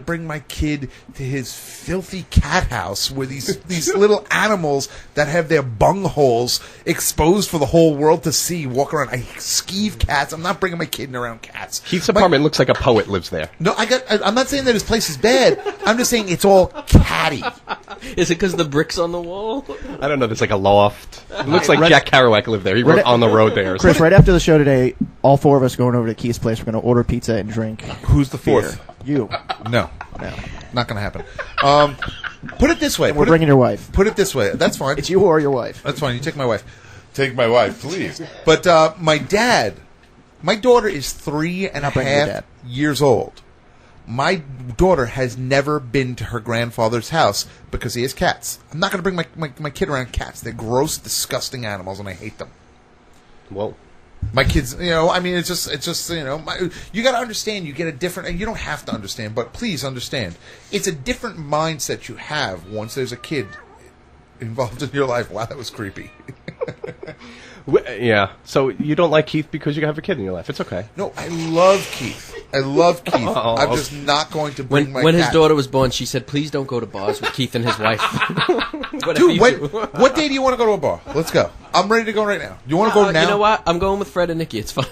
bring my kid to his filthy cat house where these little animals that have their bung holes exposed for the whole world to see walk around. I skeeve cats. I'm not bringing my kid around cats. Keith's apartment looks like a poet lives there. No, I'm not saying that his place is bad. I'm just saying it's all catty. Is it because the bricks on the wall? I don't know. There's like a loft. It looks like Jack Kerouac lived there. He wrote On the Road there. Chris, right after the show today, all four of us going over to Keith's place. We're going to order pizza and drink. Who's the fourth? Beer. You. No. Not going to happen. Put it this way. We're bringing your wife. Put it this way. That's fine. It's you or your wife. That's fine. You take my wife. Take my wife, please. But my daughter is 3.5 years old. My daughter has never been to her grandfather's house because he has cats. I'm not going to bring my kid around cats. They're gross, disgusting animals, and I hate them. Well, my kids, it's just, you got to understand. You get a different, and you don't have to understand, but please understand. It's a different mindset you have once there's a kid involved in your life. Wow, that was creepy. Yeah. So you don't like Keith because you have a kid in your life. It's okay. No, I love Keith. I'm just not going to bring my cat. When his daughter was born, she said, please don't go to bars with Keith and his wife. Dude, what day do you want to go to a bar? Let's go. I'm ready to go right now. You want to go now? You know what? I'm going with Fred and Nikki. It's fine.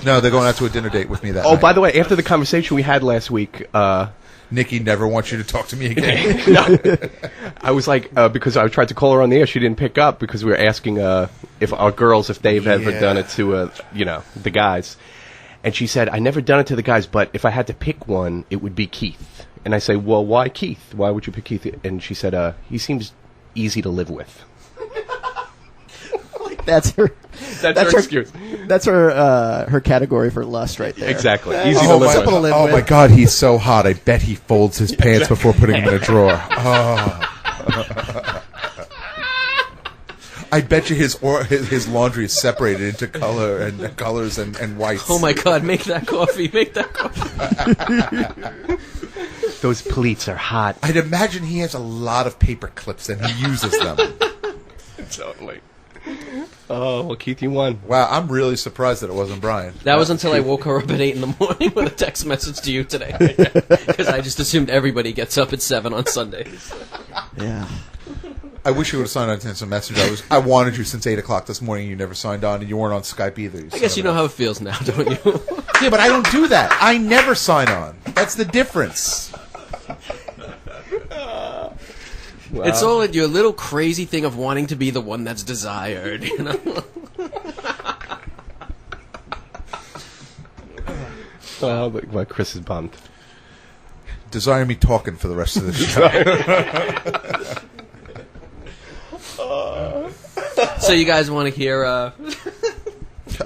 No, they're going out to a dinner date with me that night. Oh, by the way, after the conversation we had last week... Nikki never wants you to talk to me again. No. I was like, because I tried to call her on the air, she didn't pick up because we were asking if our girls, if they've ever done it to, the guys. And she said, I never done it to the guys, but if I had to pick one, it would be Keith. And I say, well, why Keith? Why would you pick Keith? And she said, he seems easy to live with. That's her excuse. That's her category for lust right there. Exactly. Easy to live with. Oh my God, he's so hot. I bet he folds his pants before putting them in a drawer. Oh. I bet you his laundry is separated into colors and whites. Oh my God, make that coffee. Make that coffee. Those pleats are hot. I'd imagine he has a lot of paper clips and he uses them. Totally. Oh, well, Keith, you won. Wow, I'm really surprised that it wasn't Brian. That was until I woke her up at 8 in the morning with a text message to you today. Because I just assumed everybody gets up at 7 on Sundays. Yeah. I wish you would have signed on to instant messenger. I wanted you since 8 o'clock this morning. You never signed on, and you weren't on Skype either. I guess you know how it feels now, don't you? Yeah, but I don't do that. I never sign on. That's the difference. Wow. It's all in your little crazy thing of wanting to be the one that's desired, you know? Well, but Chris is bummed. Desire me talking for the rest of the show. So you guys want to hear...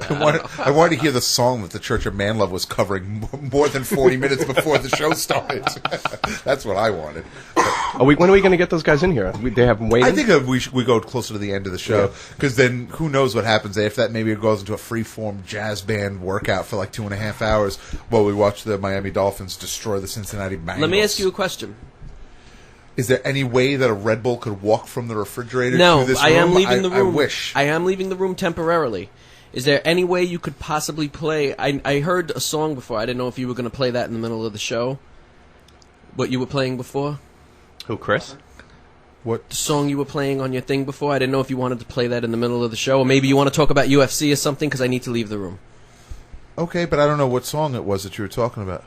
I wanted to hear the song that the Church of Man Love was covering more than 40 minutes before the show started. That's what I wanted. When are we going to get those guys in here? They have them waiting? I think we go closer to the end of the show, because then who knows what happens after that. Maybe it goes into a free-form jazz band workout for like 2.5 hours while we watch the Miami Dolphins destroy the Cincinnati Bengals. Let me ask you a question. Is there any way that a Red Bull could walk from the refrigerator to this room? I am leaving the room. I wish. I am leaving the room temporarily. Is there any way you could possibly play... I heard a song before. I didn't know if you were going to play that in the middle of the show. What you were playing before? Who, Chris? What? The song you were playing on your thing before. I didn't know if you wanted to play that in the middle of the show. Or maybe you want to talk about UFC or something, because I need to leave the room. Okay, but I don't know what song it was that you were talking about.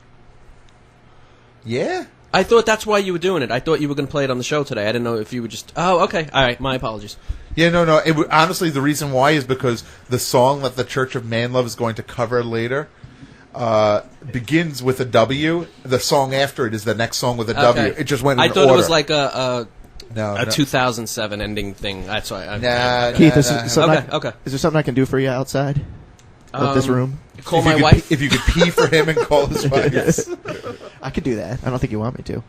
Yeah? I thought that's why you were doing it. I thought you were going to play it on the show today. I didn't know if you were just... Oh, okay. All right. My apologies. Yeah, no. Honestly, the reason why is because the song that the Church of Man Love is going to cover later begins with a W. The song after it is the next song with a W. Okay. It just went in I thought order. it was like a No. 2007 ending thing. That's why. Keith, is there something I can do for you outside of this room? Call my wife. If you could pee for him and call his wife. Yes. I could do that. I don't think you want me to.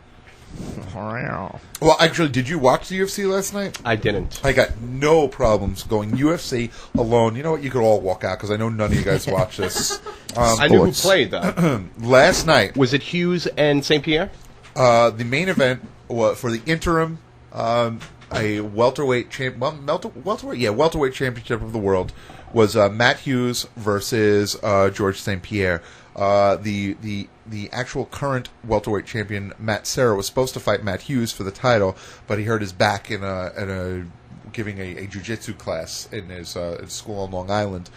Well, actually, did you watch the UFC last night? I didn't. I got no problems going UFC alone. You know what? You could all walk out because I know none of you guys watch this. I knew who played, though. Last night. Was it Hughes and St. Pierre? The main event for the interim, a welterweight welterweight championship of the world was Matt Hughes versus George St. Pierre. The the actual current welterweight champion, Matt Serra, was supposed to fight Matt Hughes for the title, but he hurt his back in giving a jiu-jitsu class in his school on Long Island.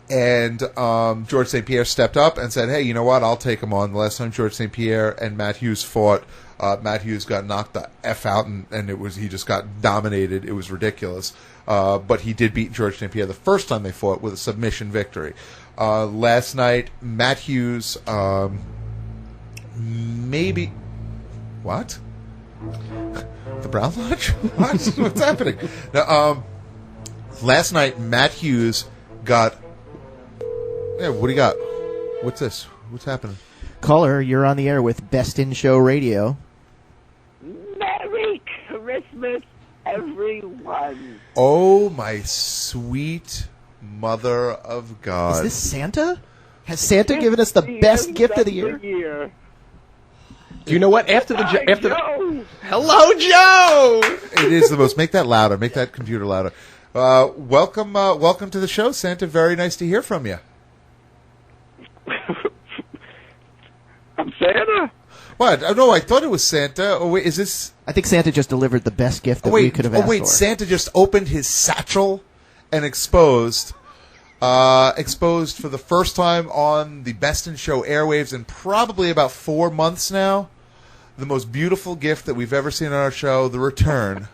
And George St. Pierre stepped up and said, hey, you know what, I'll take him on. The last time George St. Pierre and Matt Hughes fought, Matt Hughes got knocked the F out, and he just got dominated. It was ridiculous. But he did beat George St. Pierre the first time they fought with a submission victory. Last night, Matt Hughes, maybe... What? The Brown Lodge? What? What's happening? Now, last night, Matt Hughes got... Yeah, what do you got? What's this? What's happening? Caller, you're on the air with Best in Show Radio. Merry Christmas, everyone. Oh, my sweet mother of God. Is this Santa? Has Santa given us the best gift of the year? Do you know what? Hello, Joe! It is the most. Make that louder. Make that computer louder. Welcome to the show, Santa. Very nice to hear from you. I'm Santa? What? Oh, no, I thought it was Santa. Oh, wait, is this... I think Santa just delivered the best gift that we could have asked for. Oh, wait, Santa just opened his satchel and exposed for the first time on the Best in Show airwaves in probably about 4 months now, the most beautiful gift that we've ever seen on our show, the return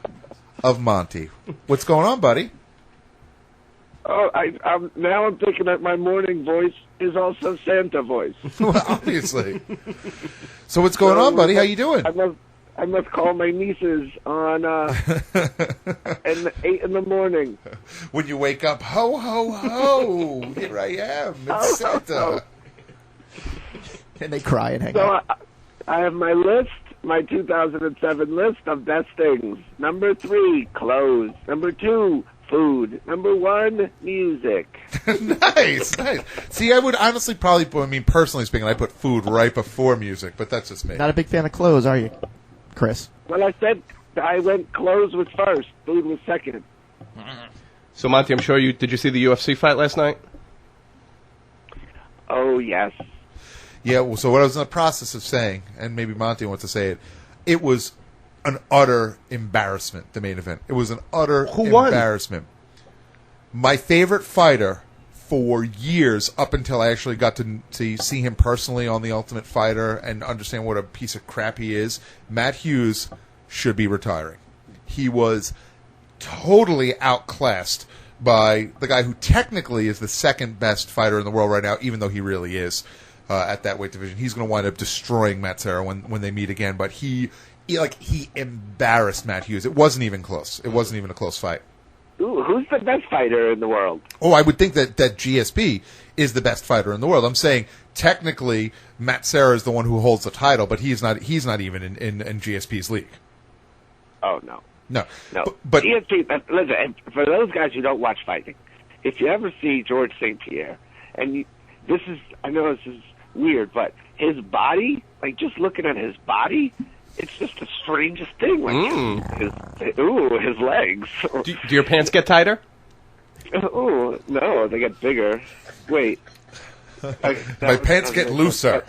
of Monty. What's going on, buddy? Oh, now I'm thinking that my morning voice is also Santa voice. Well, obviously. So what's going on, buddy? How you doing? I must call my nieces on 8 in the morning. When you wake up, ho, ho, ho, here I am, it's Santa. And they cry and hang up. I have my list, my 2007 list of best things. Number 3, clothes. Number 2, food. Number 1, music. Nice. See, I would honestly personally speaking, I put food right before music, but that's just me. Not a big fan of clothes, are you, Chris? Well, I said I went clothes was first, food was second. So, Monty, I'm sure did you see the UFC fight last night? Oh, yes. Yeah, well, so what I was in the process of saying, and maybe Monty wants to say it was an utter embarrassment, the main event. It was an utter embarrassment. My favorite fighter for years, up until I actually got to see him personally on The Ultimate Fighter and understand what a piece of crap he is, Matt Hughes should be retiring. He was totally outclassed by the guy who technically is the second best fighter in the world right now, even though he really is at that weight division. He's going to wind up destroying Matt Serra when they meet again, but he embarrassed Matt Hughes. It wasn't even close. It wasn't even a close fight. Ooh, who's the best fighter in the world? Oh, I would think that GSP is the best fighter in the world. I'm saying technically Matt Serra is the one who holds the title, but he's not even in GSP's league. Oh, no. No. But GSP, listen, for those guys who don't watch fighting, if you ever see George St. Pierre, and I know this is weird, but his body, like just looking at his body, it's just the strangest thing. Like his legs. Do your pants get tighter? Oh, no, they get bigger. Wait. My pants get looser.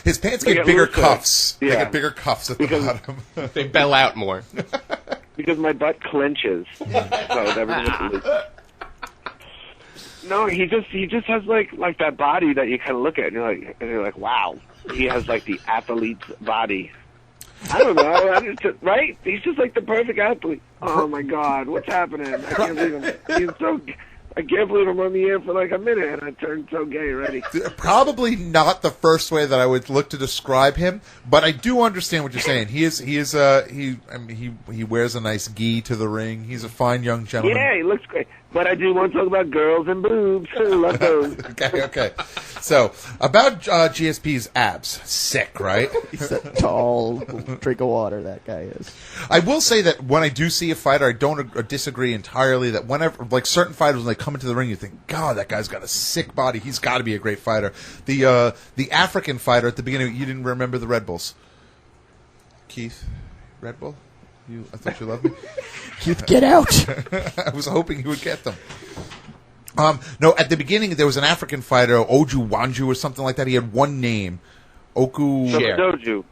His pants get bigger looser. Cuffs. Yeah. They get bigger cuffs at the bottom. They bell out more. Because my butt clenches. So everything is loose. No, he just has like that body that you kind of look at and you're like, wow, he has like the athlete's body. I don't know, right? He's just like the perfect athlete. Oh my God, what's happening? I can't believe him. I can't believe I'm on the air for like a minute and I turned so gay already. Probably not the first way that I would look to describe him, but I do understand what you're saying. He wears a nice gi to the ring. He's a fine young gentleman. Yeah, he looks great. But I do want to talk about girls and boobs. Love those. Okay. So, about GSP's abs. Sick, right? He's a tall drink of water, that guy is. I will say that when I do see a fighter, I don't disagree entirely that whenever, like certain fighters, when they come into the ring, you think, God, that guy's got a sick body. He's got to be a great fighter. The African fighter at the beginning, you didn't remember the Red Bulls. Keith, Red Bull? I thought you loved me. Keith, get out! I was hoping you would get them. No, at the beginning there was an African fighter, Oju Wanju or something like that. He had one name. Oku. So Share. Doju.